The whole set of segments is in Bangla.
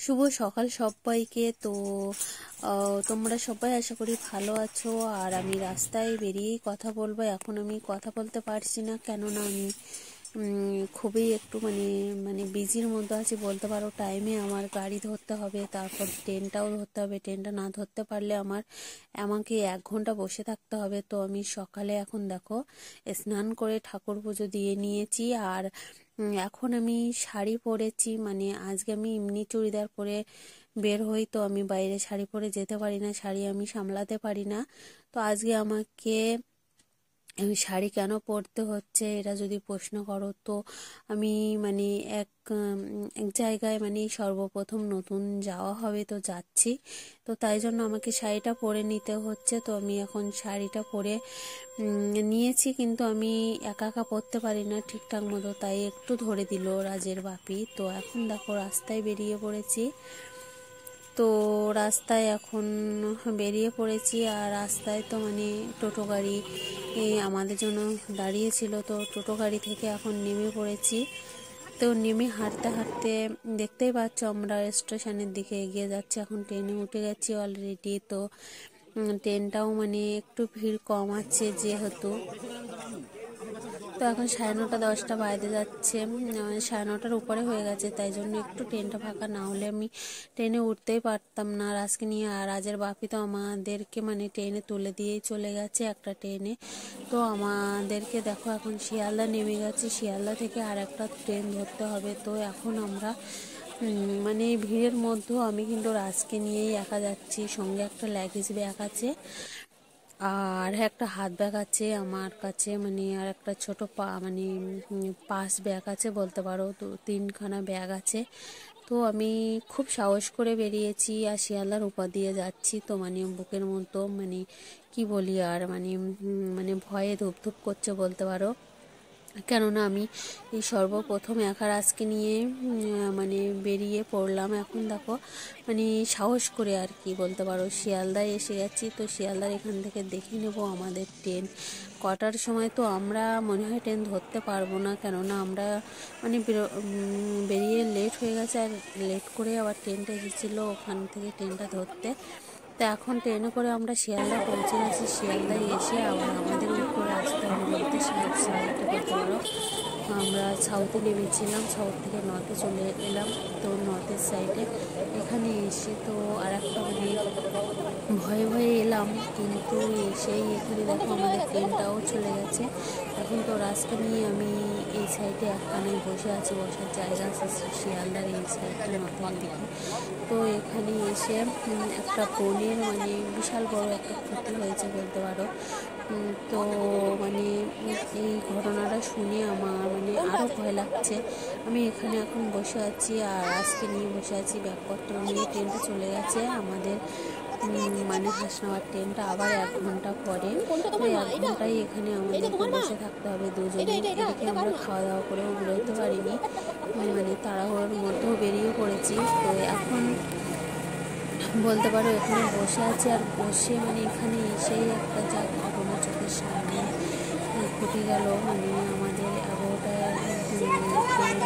শুভ সকাল সবাইকে। তো তোমরা সবাই আশা করি ভালো আছো। আর আমি রাস্তায় বেরিয়েই কথা বলবো। এখন আমি কথা বলতে পারছি না, কেননা আমি খুবই একটু মানে বিজির মধ্যে আছি বলতে পারো। টাইমে আমার গাড়ি ধরতে হবে, তারপর ট্রেনটাও ধরতে হবে। ট্রেনটা না ধরতে পারলে আমাকে 1 ঘন্টা বসে থাকতে হবে। তো আমি সকালে এখন দেখো স্নান করে ঠাকুর পুজো দিয়ে নিয়েছি। আর এখন আমি শাড়ি পরেছি, মানে আজকে আমি এমনি চুড়িদার পরে বের হই, তো আমি বাইরে শাড়ি পরে যেতে পারি না, শাড়ি আমি সামলাতে পারি না। তো আজকে আমাকে শাড়ি কেন পরতে হচ্ছে এটা যদি প্রশ্ন করো, তো আমি মানে এক জায়গায় সর্বপ্রথম নতুন যাওয়া হবে, তো যাচ্ছি। তো তাই জন্য আমাকে শাড়িটা পরে নিতে হচ্ছে। তো আমি এখন শাড়িটা পরে নিয়েছি, কিন্তু আমি একা একা পরতে পারি না ঠিকঠাক মতো, তাই একটু ধরে দিল রাজের বাপি। তো এখন দেখো রাস্তায় বেরিয়ে পড়েছি। তো রাস্তায় এখন বেরিয়ে পড়েছি। আর রাস্তায় তো টোটো গাড়ি আমাদের জন্য দাঁড়িয়েছিল, তো টোটো গাড়ি থেকে এখন নেমে পড়েছি। তো নেমে হাঁটতে হাঁটতে দেখতেই পাচ্ছ আমরা স্টেশনের দিকে এগিয়ে যাচ্ছি। এখন ট্রেনে উঠে গেছি অলরেডি। তো ট্রেনটাও একটু ভিড় কম আছে যেহেতু। তো এখন 9:30-10টা বাজতে যাচ্ছে, 9:30টার উপরে হয়ে গেছে, তাই জন্য একটু ট্রেনটা ফাঁকা না হলে আমি ট্রেনে উঠতেই পারতাম না রাজকে নিয়ে। আর রাজের বাপি তো আমাদেরকে ট্রেনে তুলে দিয়েই চলে গেছে একটা ট্রেনে। তো আমাদেরকে দেখো এখন শিয়ালদা নেমে গেছে, শিয়ালদা থেকে আর একটা ট্রেন ধরতে হবে। তো এখন আমরা ভিড়ের মধ্যেও আমি কিন্তু রাজকে নিয়েই একা যাচ্ছি। সঙ্গে একটা লাগেজ ব্যাগ আছে আর একটা হাত ব্যাগ আছে আমার কাছে, আর একটা ছোট পাস ব্যাগ আছে বলতে পারো। তো 3খানা ব্যাগ আছে। তো আমি খুব সাহস করে বেরিয়েছি আর শিয়ালদার উপর দিয়ে যাচ্ছি। তো বুকের মতো কি বলি আর ভয়ে ধুপধুপ করছে বলতে পারো, কেননা আমি এই সর্বপ্রথম একা রাজকে নিয়ে বেরিয়ে পড়লাম। এখন দেখো সাহস করে আর কি বলতে পারো শিয়ালদায় এসে গেছি। তো শিয়ালদার এখান থেকে দেখে নেব আমাদের ট্রেন কটার সময়। তো আমরা মনে হয় ট্রেন ধরতে পারবো না, কেননা আমরা বেরিয়ে লেট হয়ে গেছে। আর লেট করে আবার ট্রেনটা এসেছিলো ওখান থেকে ট্রেনটা ধরতে। তো এখন ট্রেনে করে আমরা শিয়ালদা পৌঁছে গেছি। শিয়ালদায় এসে আবার আমাদের উপরে আসতে হবে বলতে সাইডটা করতে পারো। আমরা সাউথে নেমেছিলাম, সাউথ থেকে নর্থে চলে এলাম। তো নর্থের সাইডে এখানে এসে তো আর একটা ভয়ে ভয়ে এলাম, কিন্তু এসেই এখানে দেখো আমাদের ট্রেনটাও চলে গেছে। এখন তো রাস্তা নিয়ে আমি এই সাইডে একখানে বসে আছি, বসার জায়গা আছে শিয়ালদার এই সাইডে নর্থের দিকে। তো এখানে এসে একটা বোনের বিশাল বড় একটা ক্ষতি হয়েছে বলতে পারো। তো এই ঘটনাটা শুনে আমার আরও ভয় লাগছে। আমি এখানে এখন বসে আছি আর আজকে নিয়ে বসে আছি, ব্যাগপত্র নিয়ে। ট্রেনটা চলে গেছে আমাদের হাসনাবাদ ট্রেনটা আবার 1 ঘন্টা পরে। ওই 1 ঘন্টায় এখানে আমাদেরকে বসে থাকতে হবে দুজনে। এদিকে আমরা খাওয়া দাওয়া করেও বেরোতে পারিনি, তাড়াহুড়োর মধ্যেও বেরিয়ে পড়েছি। তো এখন বলতে পারো এখানে বসে আছি। আর বসে এখানে এসেই একটা যা ঘটনা চোখের সামনে ঘটে গেল। আমাদের 11টায় ট্রেন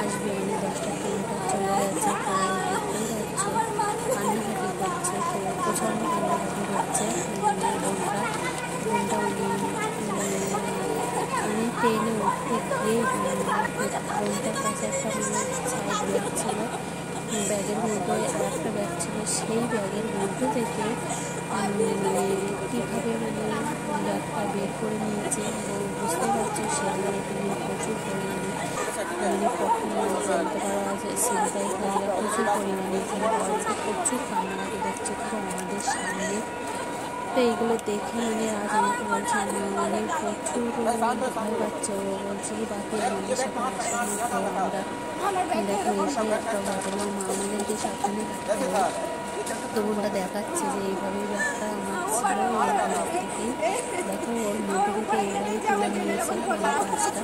আসবে, 10টা ট্রেনটা চলে গেছে। প্রায় দেখতেই পাচ্ছ কান্নাকাটি করছে, তো প্রচণ্ড কান্নাকাটি করছে বোনটা আমি ট্রেনে উঠতে গিয়ে বোনটার কাছে একটা সাইড ব্যাগ ছিল, ব্যাগের মধ্যে আর একটা ব্যাগ ছিল। সেই ব্যাগের মধ্যে থেকে কীভাবে ব্যাগটা বের করে নিয়েছে বুঝতে পারছো। শিয়ালদার এখানে প্রচুর পরিমাণে বলতে পারা আছে ছিনতাইকারীরা প্রচুর পরিমাণে এখানে পাওয়া যাচ্ছে। প্রচুর কান্নাকাটি করছে তো আমাদের সামনে। তো এইগুলো দেখে রাজ আমাকে বলছে প্রচুর ভয় পাচ্ছে। ও বলছে কি বাকি আমাদের সাথে আসেনি। তো আমরা দেখো এসে একটা ঘটনা আমাদেরকে সাবধানে থাকতে হবে। তো বোনটা দেখাচ্ছে যে এইভাবেই ব্যাগটা আমার ছিল, থেকেই দেখো ওর মধ্যে থেকে এইভাবেই তুলে নিয়েছে পাঁচটা।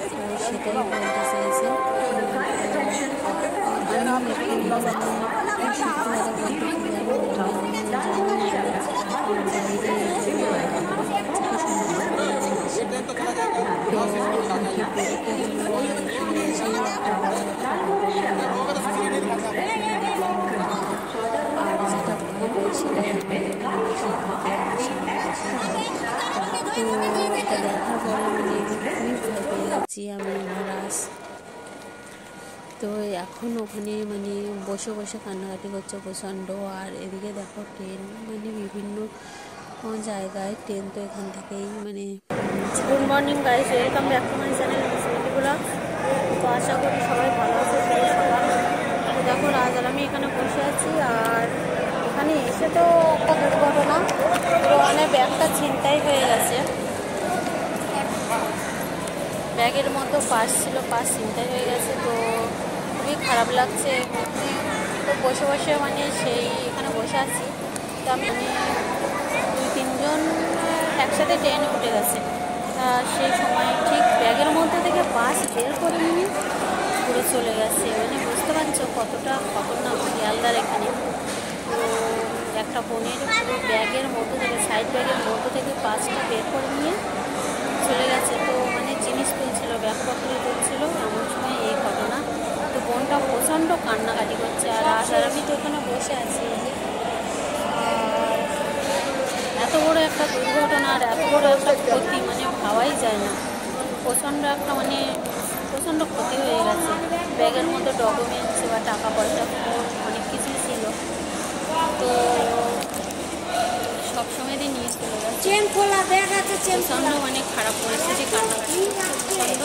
তো সেটাই বলতে চাইছে। আমি এখন ওখানে মানে বসে বসে কান্নাকাটি করছে প্রচণ্ড। আর এদিকে দেখো ট্রেন মানে বিভিন্ন জায়গায় ট্রেন তো এখান থেকেই মানে। Good morning guys, welcome back to my channel Mismiti vlog. তো আশা করি সবাই ভালো আছে। সকাল তো দেখো রাজ আর আমি এখানে বসে আছি। আর এখানে এসে তো একটা দুর্ঘটনা, তো মানে ব্যাগটা ছিনতাই হয়ে গেছে। ব্যাগের মতো পার্স ছিল, পার্স ছিনতাই হয়ে গেছে। তো খুবই খারাপ লাগছে। তো বসে বসে মানে সেই এখানে বসে আছি। তো আমি 2-3 জন একসাথে ট্রেনে উঠে গেছে। সেই সময় ঠিক ব্যাগের মধ্যে থেকে পার্স বের করে নিয়ে পুরো চলে গেছে। মানে বুঝতে পারছো কতটা খতরনাক শিয়ালদার এখানে। তো একটা বোনের ব্যাগের মধ্যে থেকে, সাইড ব্যাগের মধ্যে থেকে পার্সটা বের করে নিয়ে চলে গেছে। তো মানে জিনিস তুলছিল, ব্যাগপত্র তুলছিল, এমন সময় এই ঘটনা। তো বোনটা প্রচণ্ড কান্নাকাটি করছে। আর আমি তো এখানে বসে আছি। আর এত বড় একটা দুর্ঘটনা আর এত বড় একটা ক্ষতি মানে ভাবাই যায় না। প্রচণ্ড একটা মানে প্রচণ্ড ক্ষতি হয়ে গেছে। ব্যাগের মধ্যে ডকুমেন্টস বা টাকা পয়সা অনেক কিছুই ছিল। তো সবসময় দিয়ে নিয়ে চলে গেছে। চেন খোলা ব্যাগ আছে, প্রচণ্ড মানে খারাপ পরিস্থিতি, কান্নাকাটি প্রচণ্ড।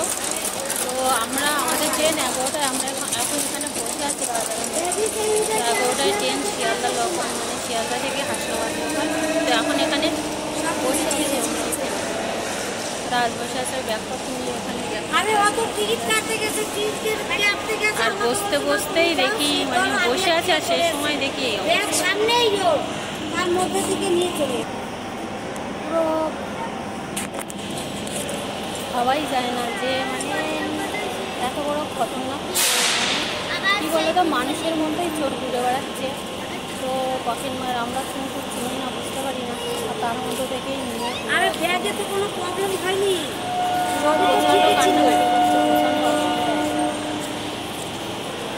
তো আমরা আমাদের ট্রেন 11টায়, আমরা এখন এখানে বসে আছি। 11টায় ট্রেন শিয়ালদা লোকাল, মানে শিয়ালদা থেকে হাসনাবাদ লোকাল। তো এখন এখানে বসে আছি। রাজ বসে আছে ব্যাগপত্র নিয়ে এখানে। আর বসতে বসতেই দেখি মানে বসে আছে। আর সেই সময় দেখি সামনেই তার মধ্যে থেকে নিয়ে চলে পুরো ভাবাই যায় না যে মানে এত বড় খতরনাক। কী বলে তো মানুষের মধ্যেই চোর ঘুরে বেড়াচ্ছে। তো কফিন মার আমরা কিন্তু চিনি না, বুঝতে পারি না। আর তার মধ্যে থেকেই নিয়ে আরে ব্যাগে তো কোনো প্রবলেম হয়নি। প্রচণ্ড কান্নাকাটি করছে, প্রচণ্ড।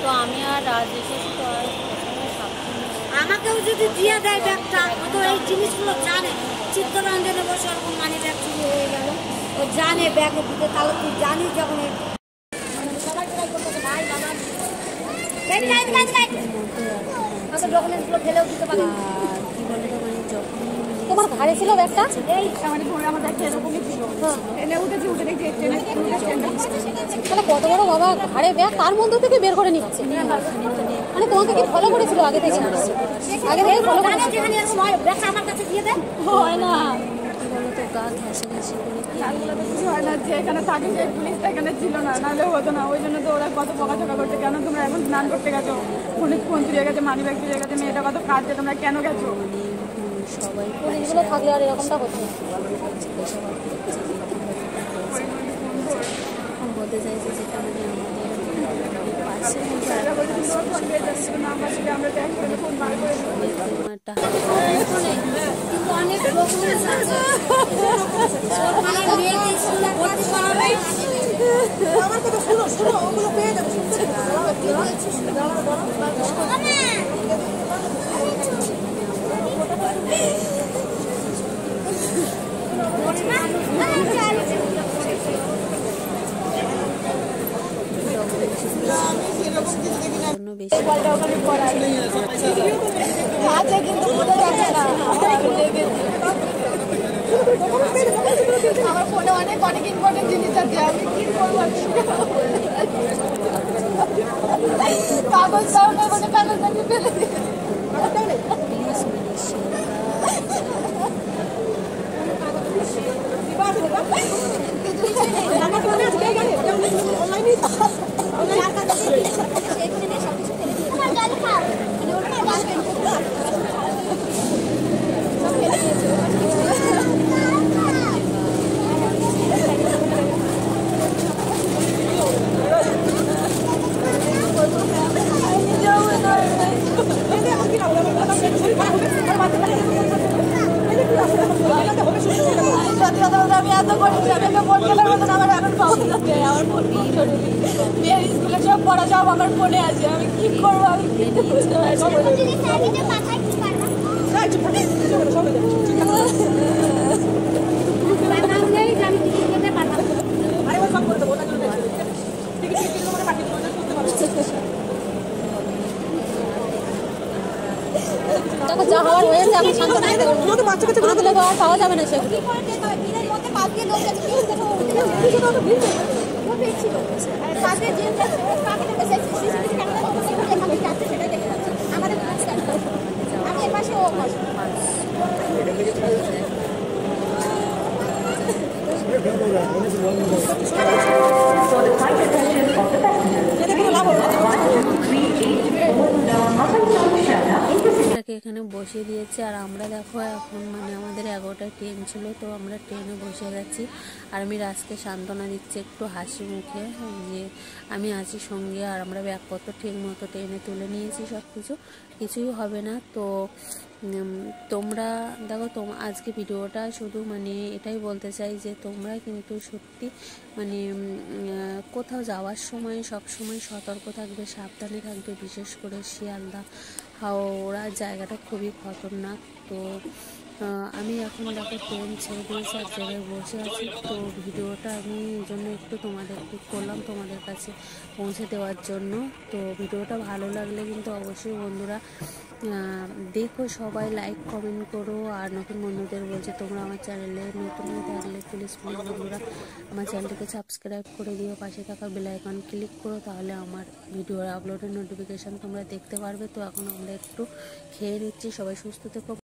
তো আমি আর রাজ এসেছি। তো আর প্রচণ্ড সাবধান। আমাকেও যদি দিয়ে দেয় ব্যাগটা, ও তো এই জিনিসগুলো জানে। চিত্তরঞ্জনে বসে ওরকম মানি ব্যাগ চুরি হয়ে গেল, ও জানে ব্যাগের ভিতরে। তাহলে তুই জানিস যখন সবাই ট্রাই করতেছে ভাই বাবা ডকুমেন্টসগুলো ফেলেও দিতে পারে। আর কী বলে তো মানে যখনই তোমার ঘাড়ে ছিল ব্যাগটা? এই আমার ব্যাগটা এরকমই ছিল। তাহলে কত বড় বাবা ঘাড়ে ব্যাগ, তার মধ্যে থেকে বের করে নিচ্ছে। মানে তোমাকে কি ফলো করেছিল আগে থেকে? আগে থেকে ফলো করেছিল। ব্যাগটা আমার কাছে দিয়ে দেয় হয় না। কী বলো তো গা ঘাসাঘাসি করে তারগুলো তো কিছু হয় না। যে এখানে থাকে সেই পুলিশটা এখানে ছিল না, নাহলে হতো না। ওই জন্য তো ওরা কত বকাঝকা করছে, কেন তোমরা এখন স্নান করতে গেছো, পুলিশ ফোন চুরিয়ে গেছে, মানি ব্যাগ চুরিয়ে গেছে, মেয়েটা কত কাঁদছে, তোমরা কেন গেছো? মানে সবাই পুলিশগুলো থাকলে আর এরকমটা হতো না। বলতে চাইছে যেটা মানে আমাদের পাশের মধ্যে আমরা তো একসাথে ফোন বার করে কিন্তু অনেক ডকুমেন্টস আছে। মানে মেয়েকে স্কুলে ভর্তি করাবে। আমার কথা শুনো শুনো, ওগুলো পেয়ে যাবে। বেশি আমার ফোনে অনেক অনেক ইম্পর্টেন্ট জিনিস আছে, আমি কি করবো? কাগজ দাও না, মানে কাগজ আমি ফেলে দিই। আমি এত করি আমার এখন পাবো না। আমার ফোন মেয়ের স্কুলে সব পড়া সব আমার ফোনে আছে। আমি কি করবো? আমি কিন্তু বুঝতে পারছি দেখো যা হওয়ার হয়েছে এখন শান্ত না তোমাকে বাচ্চা কাছে করে দিলে তো আর পাওয়া যাবে না সেগুলো এখানে বসিয়ে দিয়েছে আর আমরা দেখো এখন মানে আমাদের 11টায় ট্রেন ছিল তো আমরা ট্রেনে বসে গেছি আর আমি রাজকে সান্ত্বনা দিচ্ছি একটু হাসি মুখে যে আমি আছি সঙ্গে আর আমরা ব্যাগপত্র ঠিক মতো ট্রেনে তুলে নিয়েছি সব কিছুই হবে না। তো তোমরা দেখো আজকে ভিডিওটা শুধু মানে এটাই বলতে চাই যে তোমরা কিন্তু সত্যি মানে কোথাও যাওয়ার সময় সব সময় সতর্ক থাকবে, সাবধানে থাকবে, বিশেষ করে শিয়ালদা হাওড়া জায়গাটা খুবই খতরনাক। তো আমি এখন দেখো ট্রেন ছেড়ে দিয়েছি এক জায়গায় বসে আছি। তো ভিডিওটা আমি এই জন্য একটু তোমাদেরকে করলাম তোমাদের কাছে পৌঁছে দেওয়ার জন্য। তো ভিডিওটা ভালো লাগলে কিন্তু অবশ্যই বন্ধুরা দেখো, সবাই লাইক কমেন্ট করো আর নতুন বন্ধুদের বলছে তোমরা আমার চ্যানেলে নতুন হয়ে থাকলে প্লিজ বন্ধুরা আমার চ্যানেলটিকে সাবস্ক্রাইব করে দিও, পাশে থাকা বেল আইকন ক্লিক করো, তাহলে আমার ভিডিওর আপলোডের নোটিফিকেশান তোমরা দেখতে পারবে। তো এখন আমরা একটু খেয়ে নিচ্ছি, সবাই সুস্থ থেকো।